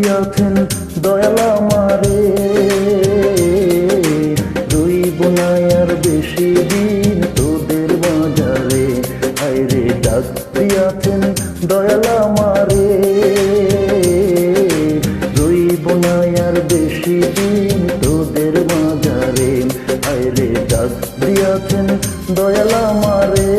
দিয়াছেন দয়াল আমারে, রইব না আর বেশি দিন তোদের বাজারে। হায়রে ডাক দিয়াছেন দয়াল আমারে, রইব না আর বেশি দিন তোদের বাজারে। হায়রে ডাক দিয়াছেন দয়াল আমারে।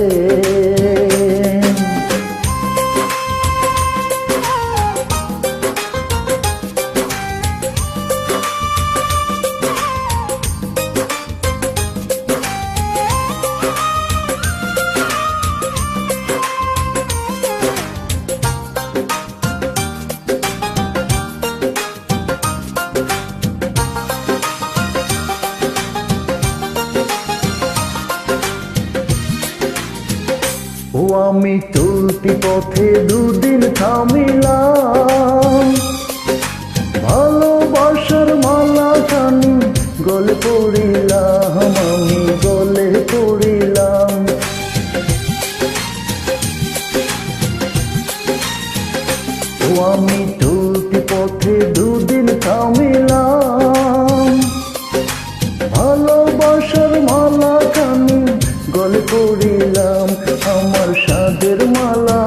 ও আমি চলতি পথে দুদিন থামিলাম, ভালোবাসার মালা খানি গলে পড়িলাম, আমি গলে পড়িলাম। ও আমি চলতি পথে দুদিন থামিলাম, ভালোবাসার মালা খানি গলে পড়িলাম। আমার সাদের মালা,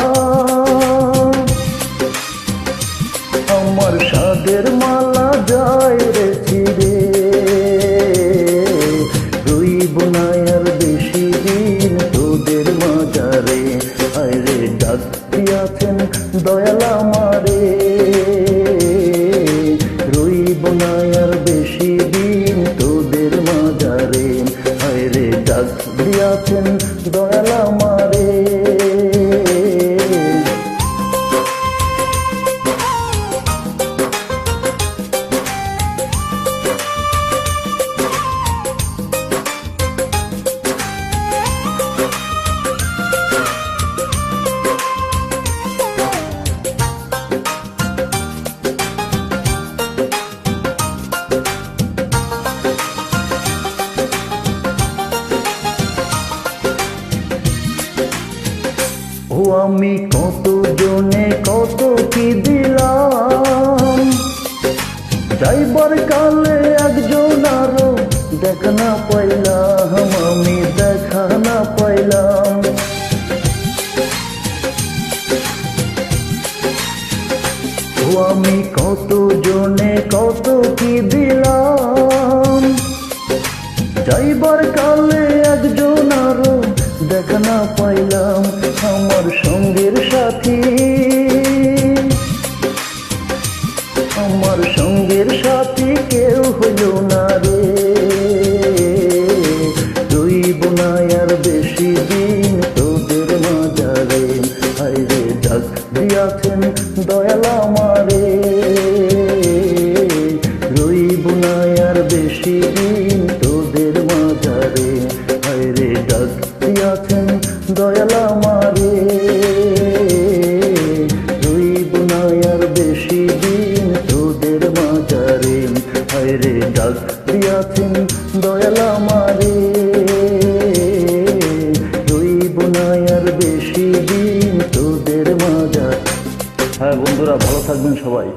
আমার সাদের মালা যায় রে ছিড়ে, রইব না আর বেশি দিন তোদের মাজারে। হায়রে ডাক দিয়াছেন দয়াল আমারে, রইব না আর বেশি দিন তোদের মাজারে। হায়রে ডাক দিয়াছেন দয়াল আমারে। ও আমি কত জনে কত কি দিলাম, যাইবার কালে একজন আরো দেখা না পাইলাম, আমি দেখা না পাইলাম। ও আমি কত জনে কত কি দিলাম, যাইবার কালে একজন আরো দেখা না পাইলাম। আমার সঙ্গের সাথী, আমার সঙ্গের সাথী কেউ হইল না রে, রইব না আর বেশি দিন তোদের মাজারে। হায়রে ডাক দিয়াছেন দয়াল আমারে, রইব না আর বেশি দিন তোদের মাজারে। হায়রে ডাক দিয়াছেন দয়াল আমারে, রইব না আর বেশি দিন তোদের মাজারে। হায়রে ডাক দিয়াছেন দয়াল আমারে, রইব না আর বেশি দিন তোদের মাজারে। হ্যাঁ বন্ধুরা, ভালো থাকবেন সবাই।